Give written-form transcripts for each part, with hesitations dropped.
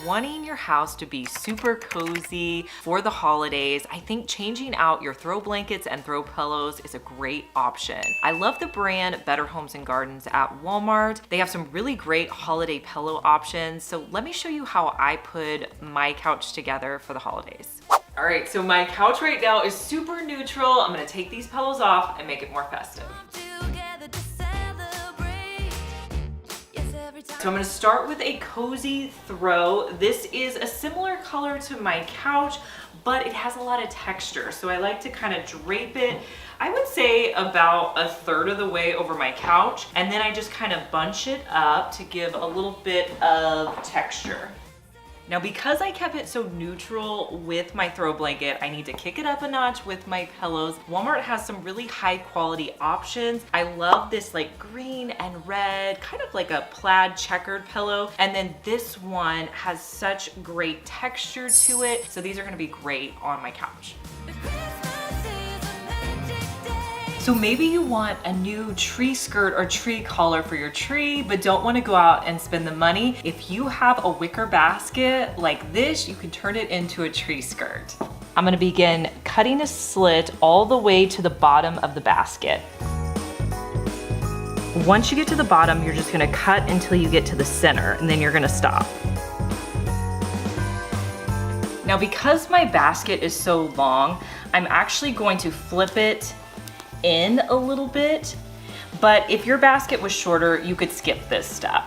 wanting your house to be super cozy for the holidays, I think changing out your throw blankets and throw pillows is a great option. I love the brand Better Homes and Gardens at Walmart. They have some really great holiday pillow options. So let me show you how I put my couch together for the holidays. All right, so my couch right now is super neutral. I'm gonna take these pillows off and make it more festive. So I'm gonna start with a cozy throw. This is a similar color to my couch, but it has a lot of texture. So I like to kind of drape it, I would say about a third of the way over my couch. And then I just kind of bunch it up to give a little bit of texture. Now, because I kept it so neutral with my throw blanket, I need to kick it up a notch with my pillows. Walmart has some really high quality options. I love this like green and red, kind of like a plaid checkered pillow. And then this one has such great texture to it. So these are gonna be great on my couch. So maybe you want a new tree skirt or tree collar for your tree, but don't want to go out and spend the money. If you have a wicker basket like this, you can turn it into a tree skirt. I'm going to begin cutting a slit all the way to the bottom of the basket. Once you get to the bottom, you're just going to cut until you get to the center, and then you're going to stop. Now, because my basket is so long, I'm actually going to flip it in a little bit, but if your basket was shorter, you could skip this step.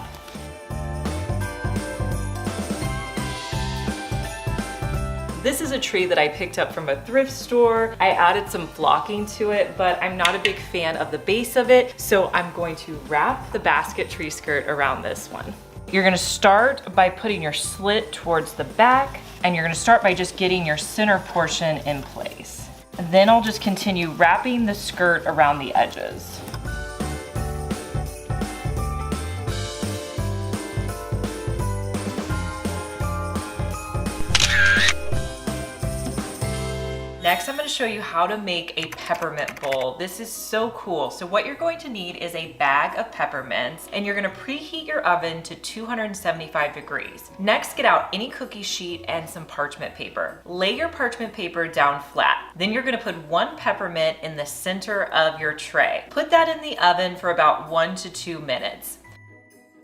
This is a tree that I picked up from a thrift store. I added some flocking to it, but I'm not a big fan of the base of it, so I'm going to wrap the basket tree skirt around this one. You're gonna start by putting your slit towards the back, and you're gonna start by just getting your center portion in place. And then I'll just continue wrapping the skirt around the edges. Next, I'm going to show you how to make a peppermint bowl. This is so cool. So what you're going to need is a bag of peppermints, and you're going to preheat your oven to 275 degrees. Next, get out any cookie sheet and some parchment paper. Lay your parchment paper down flat. Then you're going to put one peppermint in the center of your tray. Put that in the oven for about 1 to 2 minutes.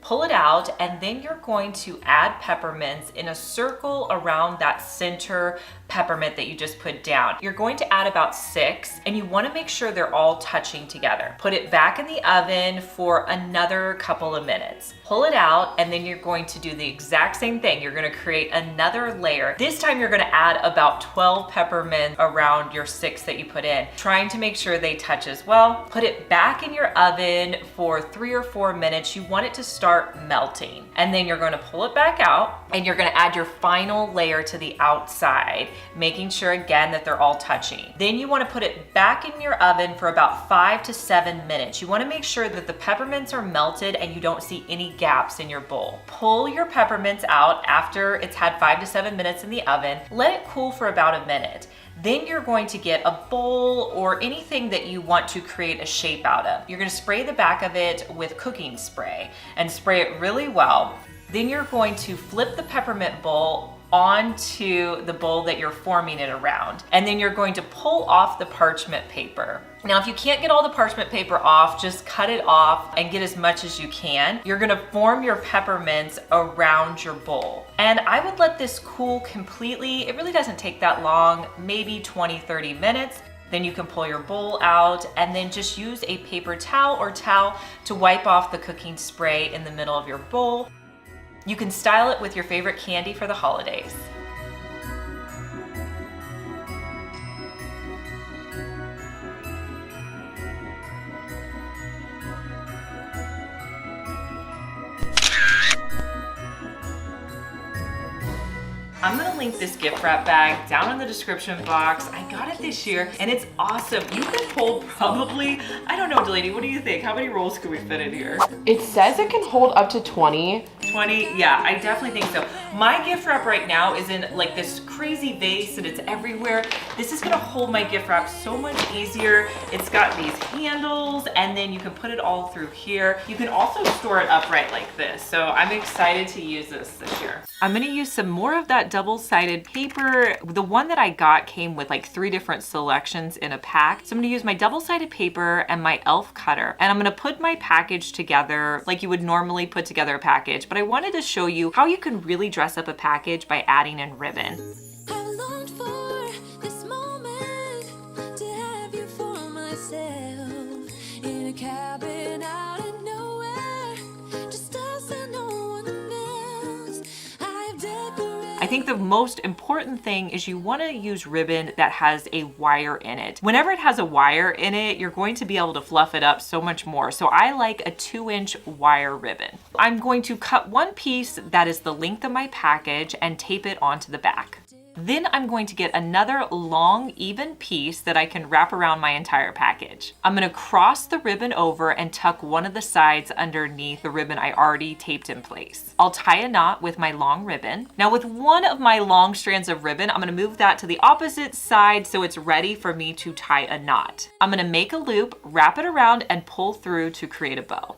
Pull it out, and then you're going to add peppermints in a circle around that center peppermint that you just put down. You're going to add about 6, and you want to make sure they're all touching together. Put it back in the oven for another couple of minutes. Pull it out, and then you're going to do the exact same thing. You're going to create another layer. This time you're going to add about 12 peppermints around your 6 that you put in, trying to make sure they touch as well. Put it back in your oven for 3 or 4 minutes. You want it to start melting, and then you're going to pull it back out, and you're going to add your final layer to the outside, making sure again that they're all touching. Then you want to put it back in your oven for about 5 to 7 minutes. You want to make sure that the peppermints are melted and you don't see any gaps in your bowl. Pull your peppermints out after it's had 5 to 7 minutes in the oven. Let it cool for about a minute. Then you're going to get a bowl or anything that you want to create a shape out of. You're going to spray the back of it with cooking spray and spray it really well. Then you're going to flip the peppermint bowl onto the bowl that you're forming it around. And then you're going to pull off the parchment paper. Now, if you can't get all the parchment paper off, just cut it off and get as much as you can. You're gonna form your peppermints around your bowl. And I would let this cool completely. It really doesn't take that long, maybe 20, 30 minutes. Then you can pull your bowl out and then just use a paper towel or towel to wipe off the cooking spray in the middle of your bowl. You can style it with your favorite candy for the holidays. I'm gonna link this gift wrap bag down in the description box. I got it this year and it's awesome. You can hold probably, I don't know, Delaney, what do you think? How many rolls can we fit in here? It says it can hold up to 20. 20? Yeah, I definitely think so. My gift wrap right now is in like this crazy vase and it's everywhere. This is gonna hold my gift wrap so much easier. It's got these handles and then you can put it all through here. You can also store it upright like this. So I'm excited to use this year. I'm gonna use some more of that double-sided paper. The one that I got came with like 3 different selections in a pack. So I'm gonna use my double-sided paper and my e.l.f. cutter. And I'm gonna put my package together like you would normally put together a package. But I wanted to show you how you can really dress up a package by adding in ribbon. I think the most important thing is you want to use ribbon that has a wire in it. Whenever it has a wire in it, you're going to be able to fluff it up so much more. So I like a 2-inch wire ribbon. I'm going to cut one piece that is the length of my package and tape it onto the back. Then I'm going to get another long, even piece that I can wrap around my entire package. I'm gonna cross the ribbon over and tuck one of the sides underneath the ribbon I already taped in place. I'll tie a knot with my long ribbon. Now with one of my long strands of ribbon, I'm gonna move that to the opposite side so it's ready for me to tie a knot. I'm gonna make a loop, wrap it around, and pull through to create a bow.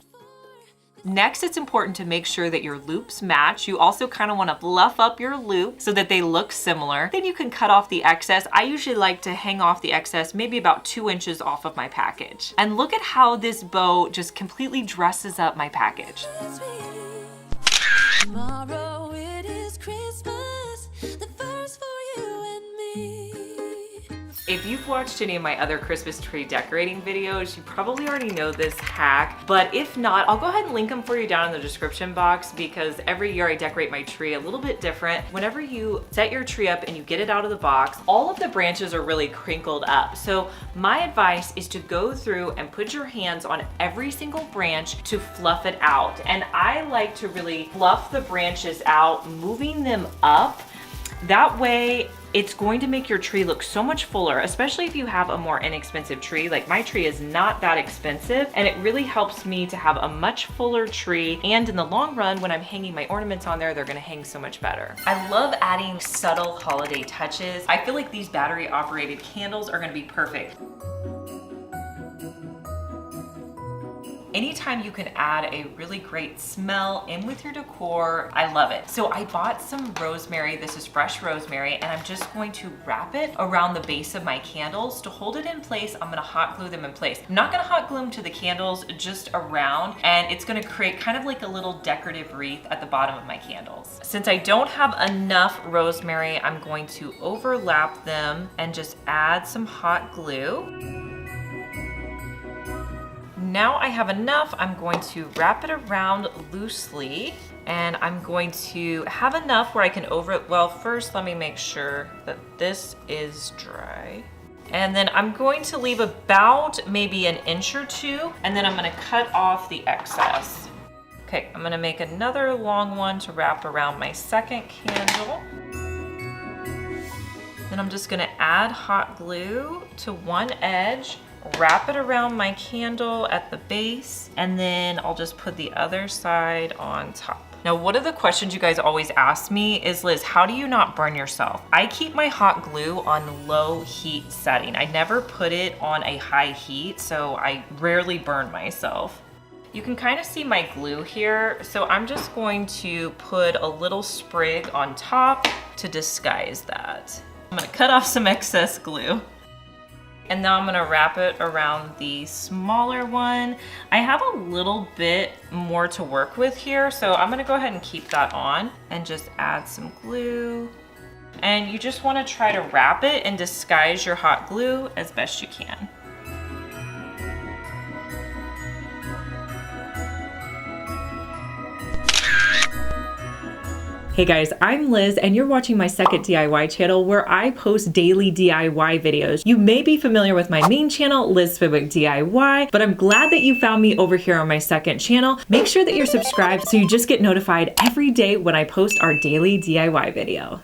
Next, it's important to make sure that your loops match. You also kind of want to fluff up your loop so that they look similar. Then you can cut off the excess. I usually like to hang off the excess maybe about 2 inches off of my package. And look at how this bow just completely dresses up my package. Tomorrow it is Christmas, the first for you and me. If you've watched any of my other Christmas tree decorating videos, you probably already know this hack, but if not, I'll go ahead and link them for you down in the description box because every year I decorate my tree a little bit different. Whenever you set your tree up and you get it out of the box, all of the branches are really crinkled up. So my advice is to go through and put your hands on every single branch to fluff it out. And I like to really fluff the branches out, moving them up. That way, it's going to make your tree look so much fuller, especially if you have a more inexpensive tree. Like my tree is not that expensive and it really helps me to have a much fuller tree. And in the long run, when I'm hanging my ornaments on there, they're gonna hang so much better. I love adding subtle holiday touches. I feel like these battery operated candles are gonna be perfect. Anytime you can add a really great smell in with your decor, I love it. So I bought some rosemary. This is fresh rosemary, and I'm just going to wrap it around the base of my candles. To hold it in place, I'm gonna hot glue them in place. I'm not gonna hot glue them to the candles, just around, and it's gonna create kind of like a little decorative wreath at the bottom of my candles. Since I don't have enough rosemary, I'm going to overlap them and just add some hot glue. Now I have enough, I'm going to wrap it around loosely and I'm going to have enough where I can well, first let me make sure that this is dry. And then I'm going to leave about maybe 1 inch or 2, and then I'm gonna cut off the excess. Okay, I'm gonna make another long one to wrap around my second candle. Then I'm just gonna add hot glue to one edge, wrap it around my candle at the base, and then I'll just put the other side on top. Now, one of the questions you guys always ask me is, Liz, how do you not burn yourself? I keep my hot glue on low heat setting. I never put it on a high heat, so I rarely burn myself. You can kind of see my glue here, so I'm just going to put a little sprig on top to disguise that. I'm gonna cut off some excess glue. And now I'm gonna wrap it around the smaller one. I have a little bit more to work with here, so I'm gonna go ahead and keep that on and just add some glue. And you just wanna try to wrap it and disguise your hot glue as best you can. Hey guys, I'm Liz and you're watching my second DIY channel where I post daily DIY videos. You may be familiar with my main channel, Liz Fenwick DIY, but I'm glad that you found me over here on my second channel. Make sure that you're subscribed so you just get notified every day when I post our daily DIY video.